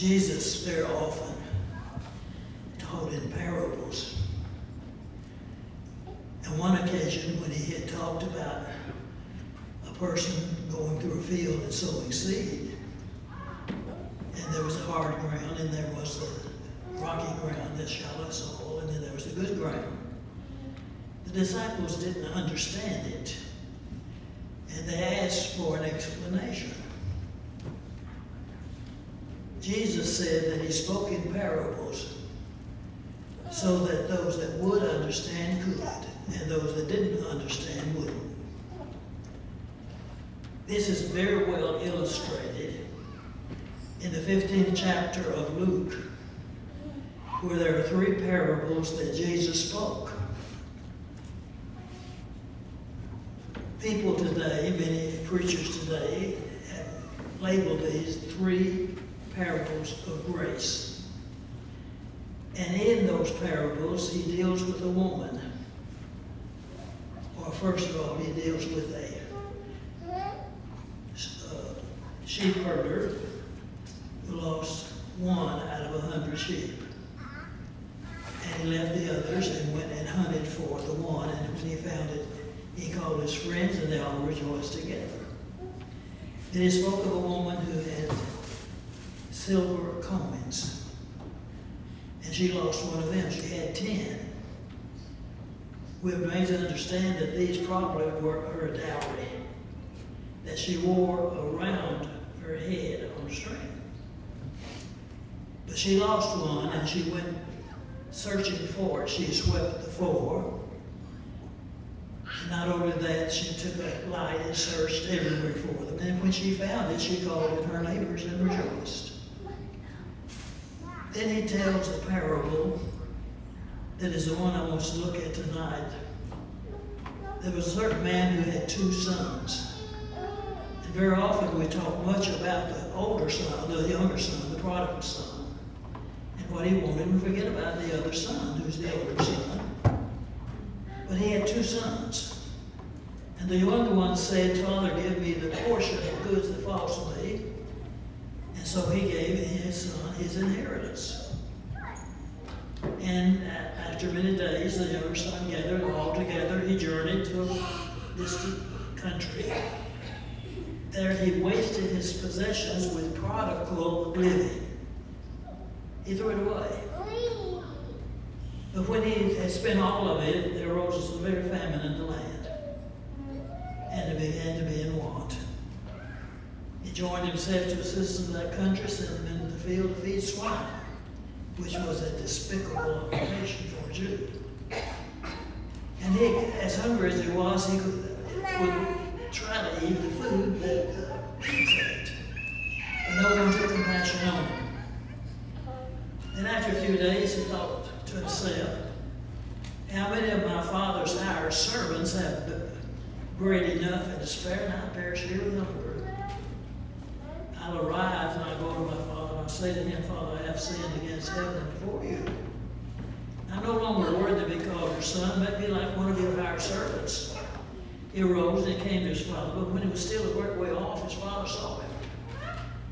Jesus very often taught in parables. On one occasion, when he had talked about a person going through a field and sowing seed, and there was the hard ground, and there was the rocky ground, the shallow soil, and then there was the good ground. The disciples didn't understand it, and they asked for an explanation. Jesus said that he spoke in parables so that those that would understand could, and those that didn't understand wouldn't. This is very well illustrated in the 15th chapter of Luke, where there are 3 parables that Jesus spoke. People today, many preachers today, have labeled these 3 parables of grace. And in those parables, he deals with a woman. Or first of all, he deals with a sheep herder who lost 1 out of 100 sheep. And he left the others and went and hunted for the one. And when he found it, he called his friends, and they all rejoiced together. Then he spoke of a woman who had silver coins, and she lost 1 of them. She had 10. We're made to understand that these probably were her dowry that she wore around her head on a string. But she lost 1, and she went searching for it. She swept the floor. Not only that, she took a light and searched everywhere for them. And when she found it, she called in her neighbors and rejoiced. Then he tells a parable that is the one I want to look at tonight. There was a certain man who had 2 sons. And very often we talk much about the older son, the younger son, the prodigal son, and what he wanted, and forget about the other son, who's the older son. But he had 2 sons. And the younger one said, "Father, give me the portion of goods that falls to me." And so he gave his son his inheritance. And after many days, the younger son gathered them all together. He journeyed to a distant country. There he wasted his possessions with prodigal living. He threw it away. But when he had spent all of it, there arose a severe famine in the land, and he began to be in want. He joined himself to the citizens of that country, sent them into the field to feed swine, which was a despicable occupation for a Jew. And he, as hungry as he was, he would try to eat the food that the pigs ate. But no one took compassion on him. And after a few days, he thought to himself, "How many of my father's hired servants have bread enough and to spare, and I perish here with hunger? I'll arise and I'll go to my father, and I'll say to him, Father, I have sinned against heaven and before you. I'm no longer worthy to be called your son. Make me like one of your hired servants." He arose and he came to his father, but when he was still a great way off, his father saw him,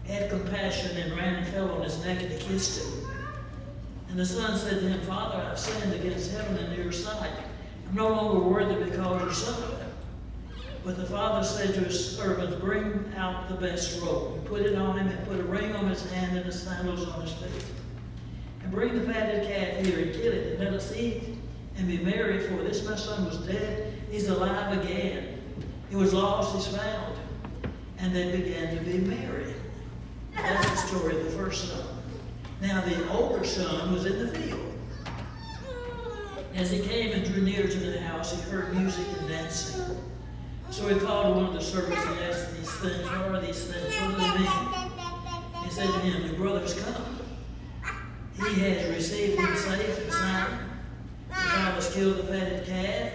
had compassion, and ran and fell on his neck and he kissed him. And the son said to him, "Father, I've sinned against heaven and in your sight. I'm no longer worthy to be called your son." But the father said to his servants, "Bring out the best robe, and put it on him, and put a ring on his hand and the sandals on his feet. And bring the fatted calf here and kill it, and let us eat and be merry, for this my son was dead, he's alive again. He was lost, he's found." And they began to be merry. That's the story of the first son. Now the older son was in the field. As he came and drew near to the house, he heard music and dancing. So he called one of the servants and asked these things, "What are these things? What do they mean?" He said to him, "Your brother's come. He has received him safe and sound. The father's killed the fatted calf."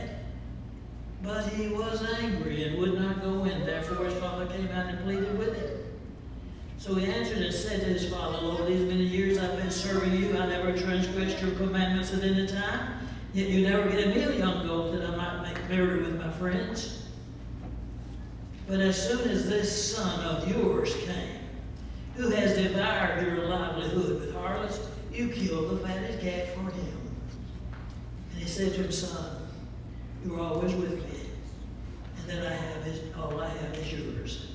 But he was angry and would not go in. Therefore his father came out and pleaded with him. So he answered and said to his father, "Lord, these many years I've been serving you. I never transgressed your commandments at any time. Yet you never gave me a young goat that I might make merry with my friends. But as soon as this son of yours came, who has devoured your livelihood with harlots. You killed the fatted calf for him. And he said to him, Son, you are always with me, and that all I have is yours.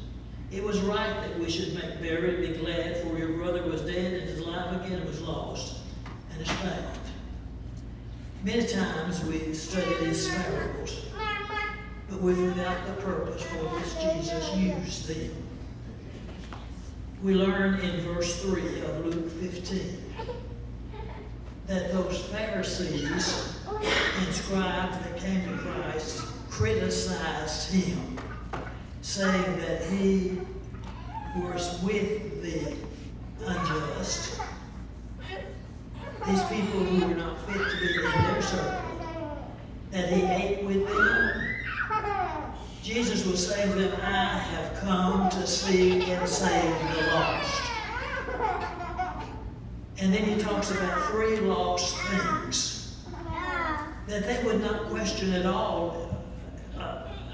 It was right that we should make merry and be glad, for your brother was dead and is alive again, and was lost and is found. Many times we study these parables, but we forgot the purpose for which Jesus used them. We learn in verse 3 of Luke 15 that those Pharisees and scribes that came to Christ criticized him, saying that he was with the unjust, these people who were not fit to be in their circle, that he ate with them. Jesus was saying to them, I have come to seek and save the lost. And then he talks about 3 lost things that they would not question at all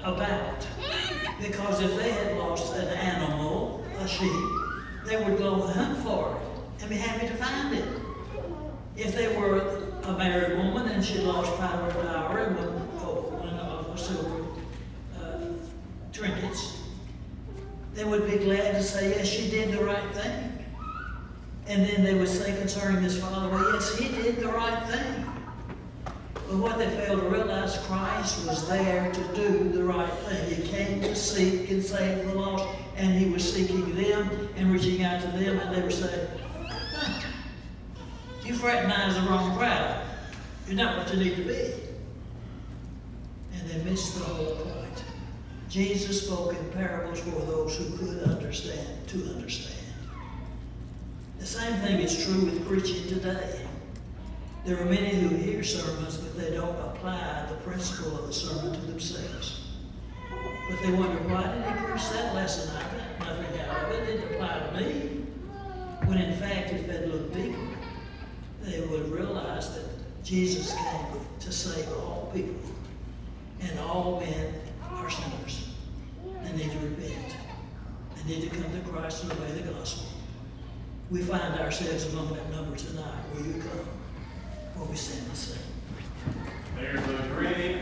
about. Because if they had lost an animal, a sheep, they would go hunt for it and be happy to find it. If they were a married woman and she lost part of her dowry and one of her silver trinkets, they would be glad to say, yes, she did the right thing. And then they would say concerning his father, well, yes, he did the right thing. But what they failed to realize, Christ was there to do the right thing. He came to seek and save the lost, and he was seeking them and reaching out to them, and they were saying, you fraternize the wrong crowd. You're not what you need to be. And they missed the whole point. Jesus spoke in parables for those who could understand, to understand. The same thing is true with preaching today. There are many who hear sermons, but they don't apply the principle of the sermon to themselves. But they wonder, why did he preach that lesson? I got nothing out of it. It didn't apply to me. When in fact, if they'd look deeper, they would realize that Jesus came to save all people. And all men are sinners. They need to repent. They need to come to Christ and obey the gospel. We find ourselves among that number tonight. Will you come? While we stand and sing. There's a great